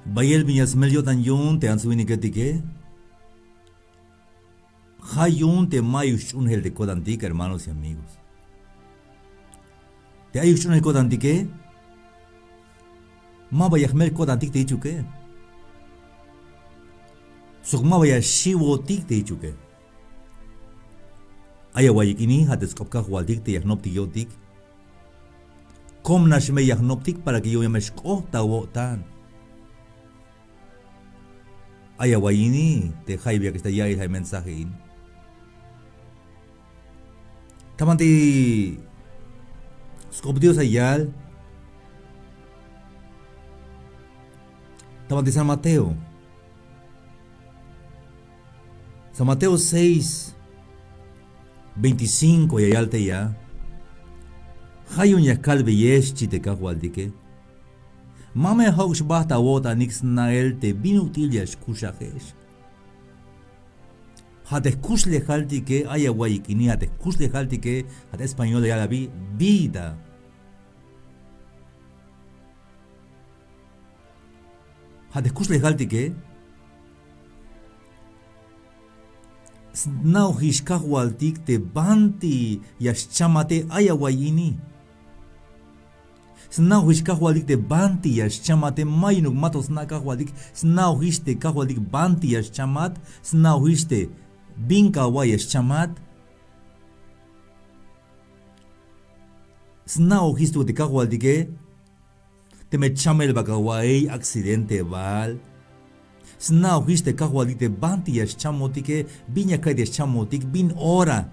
Bayel viñas melio tan yun te answini ketike. Hayun te mayush un hel de kodantik, hermanos y amigos. Te ayush un hel kodantike. Ma bayahmel kodantik te ichuke. Sukma baya shiwotik te ichuke. Aya wayikini hates kopka hualtik te yahnoptik yotik. Kom nashme yahnoptik para que yo yameshko tawotan. Aya wayini te haibia que está ya el mensaje in. Tamanti skopdios ayal. Tamanti San Mateo. San Mateo 6, 25 y ayalte ya. Hayun yakal beyesh chite kahualdike. Mame hox basta wota nix nael te binutil yash kushahesh. Hate kusle haltike aya guayikini hate kusle haltike hate español ya la vida. Hate kusle haltike Now hishkahualtik te banti yaschamate ayawayini. Now hishkahualtik te banti yaschamate mayunuk matos nakahualtik. Now histe kahualtik banti yaschamat. Now histe binkawa yaschamat. Now histo te kahualtike. Te me chamel bakawai accidente val. Snau histe kahualik te banti yash chamotike, binya kai yash chamotik, bin ora.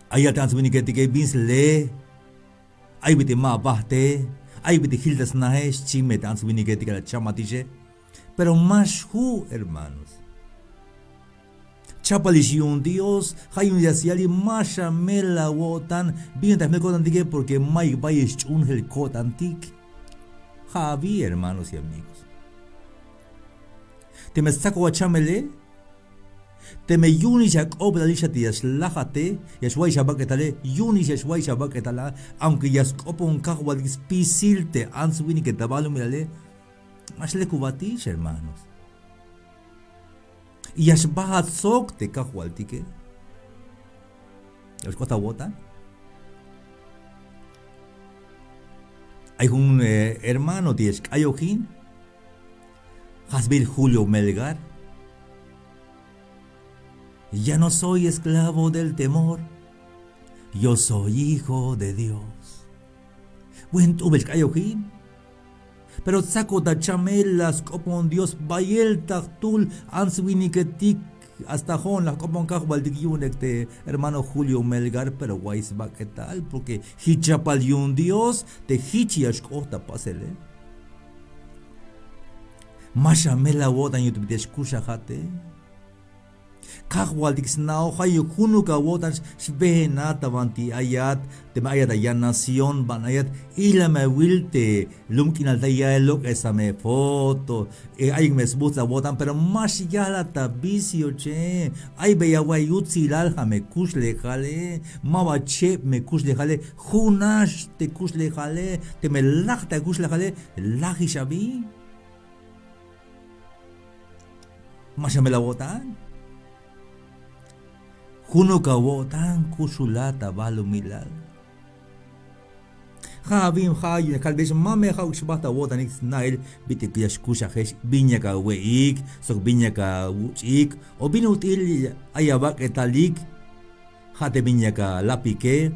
Ayatans winiketike bins le, ay bite ma bahte, ay bite hildas nahes, chimetans winiketike la chamatiche. Pero más hermanos. Chapalish un Dios, hay un yasiali, masha mela wotan, bien me contantike porque mai bayish un hel cotantik. Javi, hermanos y amigos. Te me saco a chamele, te me yunis a obdalisha te yaslajate, yaswai shabaketale, yunis yaswai shabaketala, aunque yaskopo un kahuadis pisilte, answini que tabalo mirale, mas le kubatish, hermanos. Y yasbahat sok te kahualtike, yaskota wota. Hay un hermano de Escayojin, Hasbil Julio Melgar. Ya no soy esclavo del temor, yo soy hijo de Dios. Buen tuve Escayojin, pero saco da chamelas como Dios bayel tactul answiniketik. Hasta Jon la como de hermano Julio Melgar, pero guays va que tal, porque hichapal y un Dios te hichias corta pasele. Masha mela woda en YouTube de escucha jate. Kahwal dixnao hayo kunuka wodas shbenata vanti ayat te ayat ya nación banayat ila me wilte lumkin al daya lok esa me foto ay me sbuta wotan pero más ya la tabicio che ay beya wayutsi lalha me kusle jale mawa che me kusle jale hunash te kusle jale te me lachta kusle jale lahi shabi masha me la wotan Kuno kawotan kusulata balu milal. Habim hayu kalbes mame hau shbata wotan ik nail bitik yashkusha hesh binya ka weik sok binya ka wuchik o binutil ayabak etalik hate binya ka lapike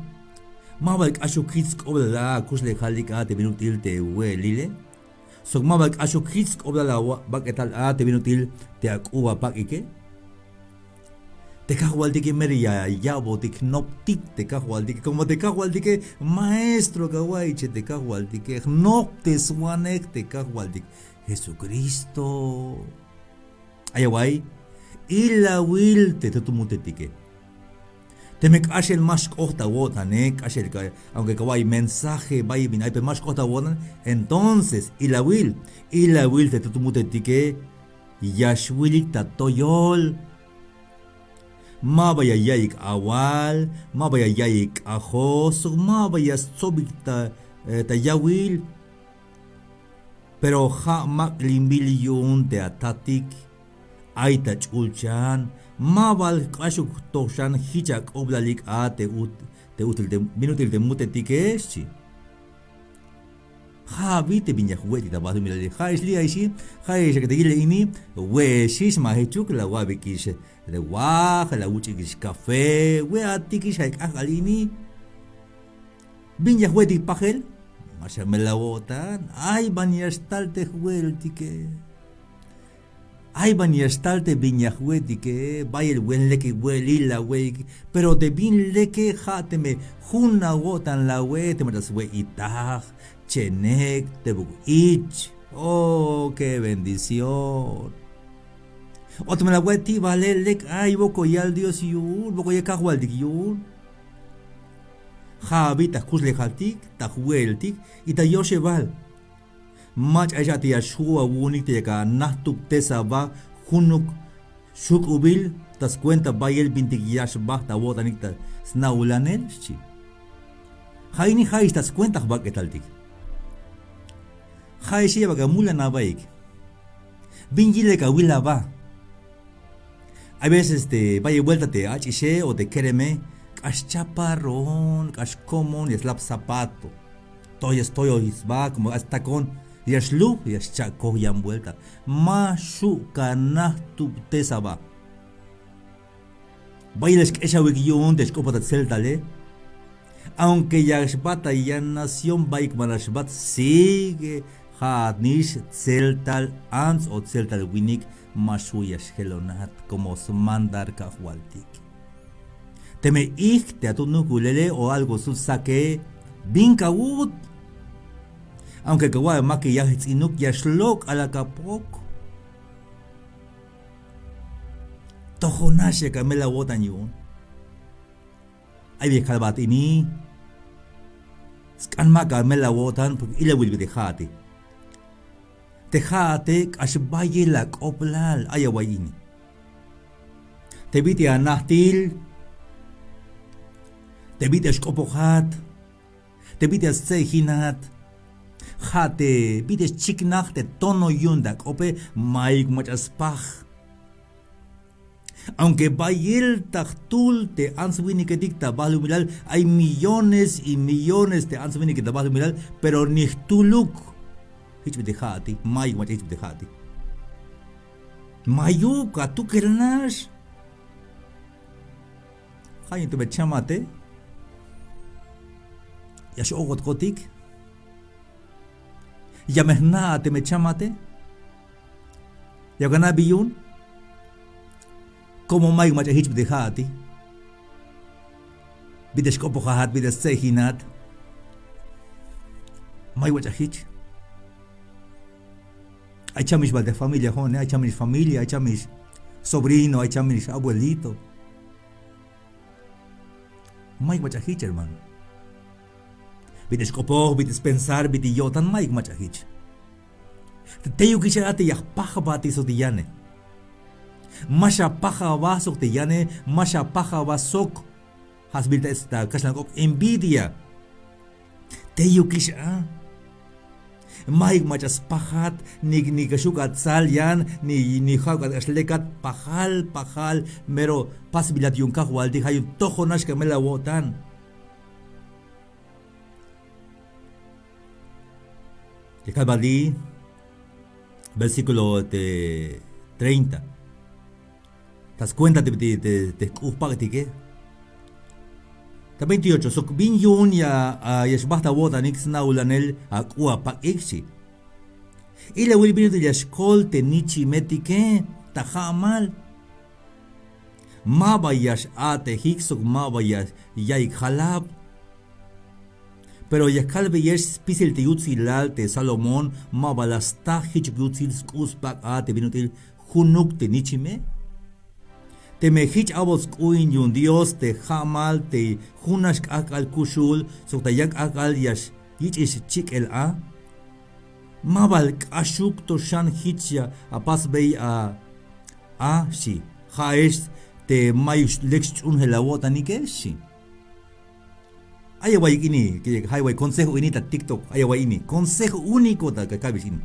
mabak ashukits obla kusle halika te binutil te welile sok mabak ashukits obla bak etal te binutil te akuwa pakike te kahualdike meria yabo te knoptik te kahualdike como te kahualdike maestro kawaiche te kahualdike knopte swanek te kahualdike Jesucristo ayawai illa will te tutumutetike te me ashel mash kohta wotanek ashel aunque kawai mensaje vai bin ay pe mash kohta wotan entonces illa will te tutumutetike yashwilik tatoyol Mabaya yaik awal, mabaya yaik ahos, mabaya sobik ta yawil. pero ha mak limbil yun te atatik aita chulchan mabal kashuk toshan hichak oblalik a te util te minutil te mutetikeshi ha vite binya hueti ta basu milali ha isli aishi ha isha que te gile ini we shish ma hechuk la wabikish le wa la uchikish café we atikish hay agalini binya hueti pagel masha me la botan ay baniastalte huelti que ay baniastalte binya hueti que vaya el buen leke huelila we pero de bin leke hateme junna botan la we te matas we itah Chenek tebuk ich. Oh, qué bendición. Otro me la hueti vale lek ay boko yal Dios yun, boko ya kahwal dik yun. Javi ta kusle haltik, ta hueltik, y ta yoshe val. Mach aja te yashua wunik te ka nahtuk tesaba hunuk shuk ubil tas cuenta bayel bintik yashbah ta wotanik ta snaulanel chi. Haini hais tas cuenta baketaltik. Jai si baga mula na baik. Bingile ka wila ba. A veces te vaya vuelta te achishe o te quereme. Cash chaparrón, cash común y slap zapato. Toy estoy o isba como hasta con yashlu yashchaco yan vuelta. Mashu kanah tu tesaba. Vaya les que esa wikiyon te escopa ta celtale. Aunque yashbata ya nación baik manashbat sigue. Ha nish celtal ans o celtal winik masuyas helonat como mandar kahwaltik. Teme ik te atunukulele o algo susake binkawut. Aunque kawa maki yahitsinuk yashlok ala kapok. Tojonashe kamela wotan yun. Ay bi kalbat ini. Skan maka mela wotan pag ila wilbi de hati. Tejate ashbaye la oplal ayawaini. Te viti anahtil. Te viti ashkopohat. Te viti asehinat. Hate viti chiknach te tono yundak ope maik machaspach. Aunque bayel tachtul te answini que dicta balu milal, hay millones y millones de answini que balu milal, pero ni tuluk. Hich bidehati, mayu mach hich bidehati. Mayu ka tu kelnash. Hayin tu bechamate. Yash ogot kotik. Yamehna te mechamate. Yagana biyun. Como mayu mach hich bidehati. Bidesh kopohat, bidesh sehinat. Mayu mach hich. Hay chamis de familia, jone, hay chamis familia, hay chamis sobrino, hay chamis abuelito. Mike machahich, hermano. Bites kopog, bites pensar, bites yotan, Mike machahich. Te yu kisharate yah paja bati so tiyane. Masha paja basok tiyane, masha paja basok. Has built esta kashnakok envidia. Te yu kisha. Maik machas pahat ni kashukat salyan ni hakat ashlekat pahal mero pasibilat yung kahwal di hayun tohonash kamela wotan. Kalbali versículo 30. ¿Tas cuenta de upagtike? Ta 28 sok bin yun ya yashbahta wota nix naulanel akua pak iksi. Ila wil bin ya skol te nichi metike ta hamal. Mabayas ate hiksok mabayas yaik halab. Pero ya kalbe yes pisil te yutzilal te Salomón mabalasta hich yutzil skuspak ate binutil hunuk te nichime. Te mejich abos kuin yun Dios te hamal te hunash akal kushul so te yak akal yash yich is chik el a mabal ashuk to shan hitya apas bei a si haesh te mayush lex un helawota ni que si ayaway ini que highway consejo ini ta TikTok ayaway ini consejo único ta kakabis ini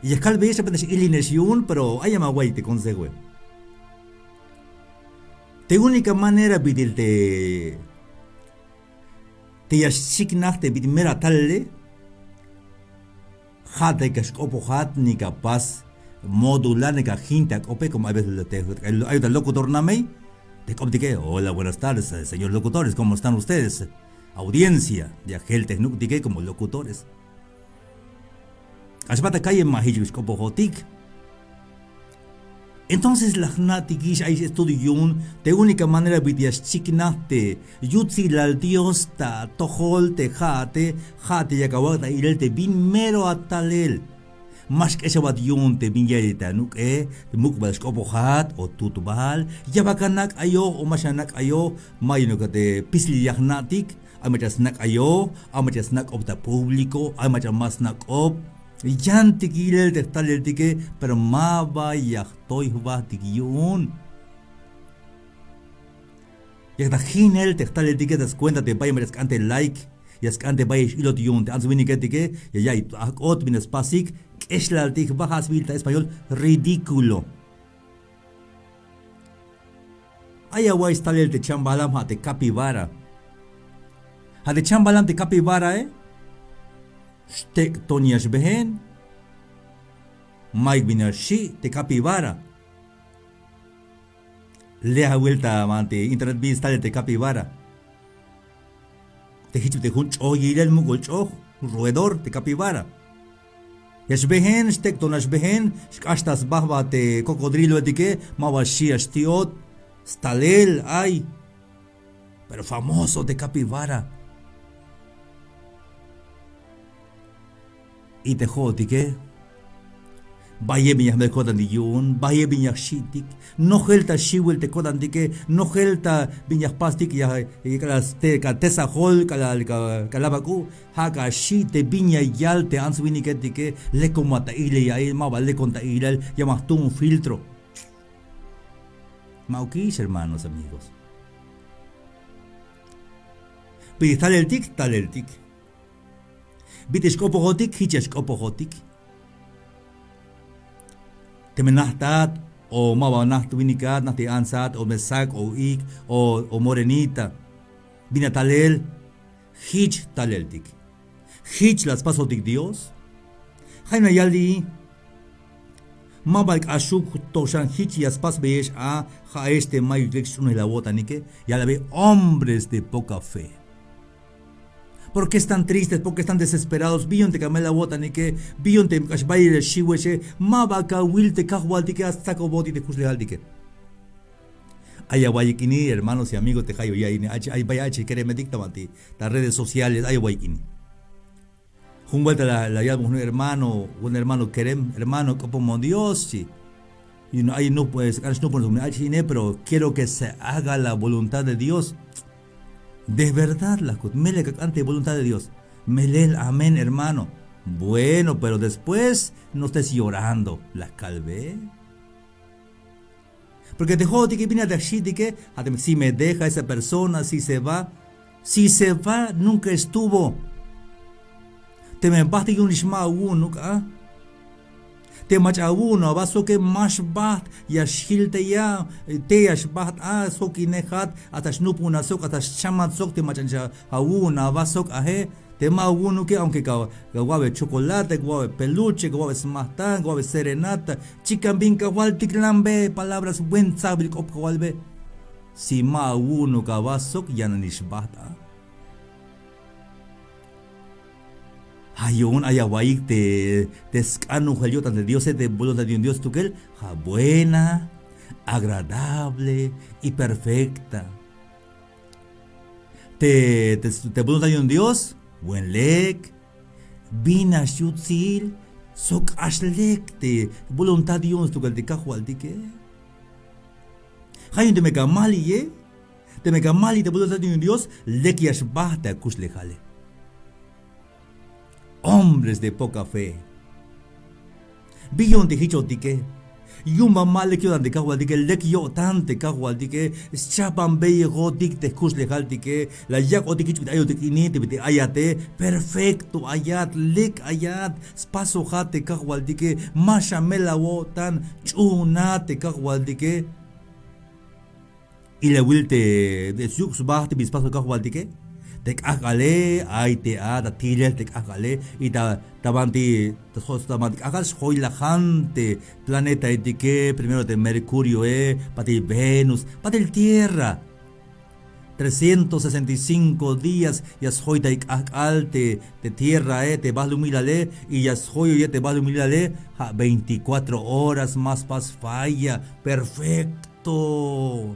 Y es calve esa pendeja ilinesión, pero hay más guay te consejo. De única manera vidir te yashiknach te vid mera talle hate que scopo hat ni capaz modular ni jinta ope como a veces hay un locutor namei te compliqué. Hola, buenas tardes, señor locutores, ¿cómo están ustedes? Audiencia de aquel tecnuque como locutores. Asbata calle mahij scopo hotik. Entonces la gnatikish hay estudión de única manera vidias chiknate yutsi al dios ta tohol te jate yakawata irel te bin mero atalel más que ese badión te vinyelita nuk mukbal skopo hat o tutubal yabakanak ayo o mashanak ayo mayno kate pisli yagnatik amachasnak ayo amachasnak opta público amachamasnak op Yanti kilel te tal el tique, pero ma vaya estoy va tiquión. Ya está ginel te tal el tique, das cuenta te vaya merezcante like, y es cante vaya hilo tión, te antes vini que tique, ya y ot vines pasic, que es la tic bajas vilta español ridículo. Aya guay tal el te chambalam ha te capibara. Ha te chambalam te capibara, Stek Tonias Behen, Mike Binarshi, te capibara. Lea vuelta amante, internet bin instale te capibara. Te hichu te hunch o yirel mugolcho, roedor te capibara. Yash Behen, Stek Tonas Behen, Ashtas Bahba te cocodrilo etique, Mawashi Ashtiot, Stalel, ay. Pero famoso te capibara. Y te jodi que vaya biñas me codan de yun, vaya biñas shitik, no gelta shiwel te codan de que, no gelta biñas pastik ya las te tesa hol calabacu, haka shite biña yal te answini que le comata ile ya el maba le conta ile llamas tú un filtro. Mauquis, hermanos amigos. Pero tal el tic, tal el tic. Bitte skopohotik, hitjes skopohotik. Te menahtat, o mawa nacht winikat, nacht ansat, o mesak, o ik, o morenita. Bina talel, hitch taleltik. Hitch las pasotik Dios. Jaina yaldi, mabalk ashuk toshan hitch y aspas beesh a ja este mayo dirección la botanike, y a la vez hombres de poca fe. ¿Por qué están tristes? ¿Por qué están desesperados? Bionte camela botanike, bionte kashbaile shiweche, mabaka wilte kahwaltike hasta koboti de kuslealdike. Ayahuayquini, hermanos y amigos de Jayo Yaini, ay vaya quiere me dictamati, las redes sociales, ayahuayquini. Jungualta la llamo un hermano querem, hermano como Dios, sí. Y no hay no pues, no puedo pero quiero que se haga la voluntad de Dios. De verdad, la mele ante voluntad de Dios. Melel, amén, hermano. Bueno, pero después no estés llorando. La calvé. Porque te jodi que viene de allí, que si me deja esa persona, si se va, nunca estuvo. Te me basta que un ishma uno, ¿ah? Te macha uno, vaso que más bat, ya shilte ya, te yash bat, soki nehat, atas nupuna sok, atas chamat sok, te machancha a una, vasok ahe, te ma uno que aunque guave chocolate, guave peluche, guave smatán, guave serenata, chica binka wal tiklambe, palabras buen sabil kop walbe. Si ma uno ka vasok, ya nanish bat, Ayun ayawaik te escanu jaliotan de Dios de voluntad de un Dios tuquel, buena, agradable y perfecta. Te voluntad de un Dios, buen lek, bina shutzil, sok ashlek, te voluntad de un tuquel de cajual tique. Hayun te me camali, te voluntad de un Dios, lekiash bahta kuslejale. Hombres de poca fe. Billon de hichotique. Yuma male kyo dante kahwal dike lek yo tante kahwal dike chapan beye gotik te kus legal dike la yak otik ichut ayo te inite bite ayate perfecto ayat lek ayat spaso hate kahwal dike masha mela wotan chunate kahwal dike ila wilte de suk subahte bispaso kahwal dike tek akale ay te ada tilel tek akale ita tabanti tos tabanti akal hoy la jante planeta etike primero de Mercurio pati Venus pati el Tierra 365 días ya hoy te akalte de Tierra te vas lumilale y ya hoy ya te vas lumilale 24 horas más pas falla perfecto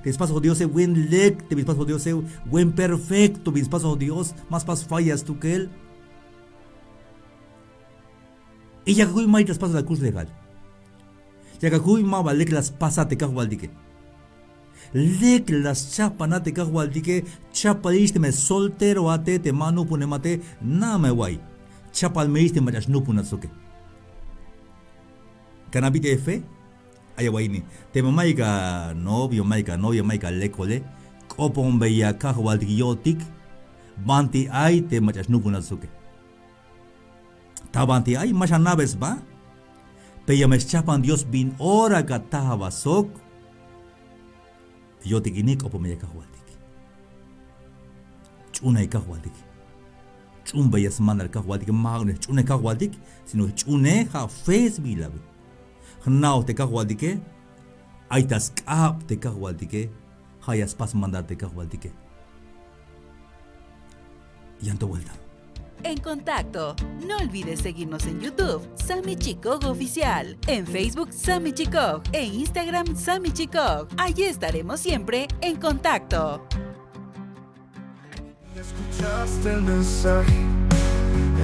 Despacio Dios buen lec, despacio Dios buen perfecto, despacio Dios más fallas tú que él. Y ya que mai despacio la cruz legal. Ya que ma lec las pasate kahwaldike. Lec las chapanate kahwaldike, chapaliste me soltero ate te manu punemate na me guay. Chapal me iste majas no punatsuke. Canabite fe? Ayawaini, te mamaika novia maika lekole, kopon beya kahwaldiotik, banti ay te machas nupunatsuke. Tabanti ay machanabes ba? Peya me chapan Dios bin ora kataba sok, yotik inik opo meya kahwaldik. Chunay kahwaldik. Chun beya smanar kahwaldik magne chune kahwaldik, sino chune ha face bilabe. Now te kahwaldike, aitas kap te kahwaldike, hayas pas mandar te kahwaldike. Yanto vuelta. En contacto, no olvides seguirnos en YouTube, Sammy Chikog Oficial, en Facebook Sammy Chikog, en Instagram Sammy Chikog. Allí estaremos siempre en contacto. Escuchaste el mensaje,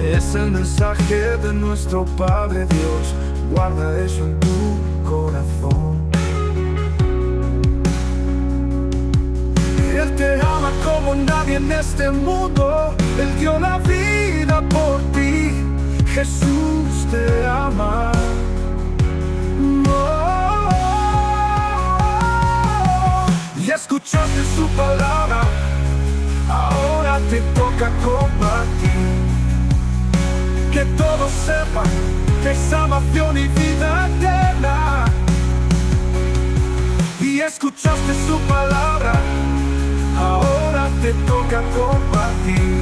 es el mensaje de nuestro Padre Dios. Guarda eso en tu corazón. Él te ama como nadie en este mundo. Él dio la vida por ti. Jesús te ama. Y escuchaste su palabra. Ahora te toca compartir. Que todos sepan que es salvación y vida eterna. Y escuchaste su palabra, ahora te toca compartir.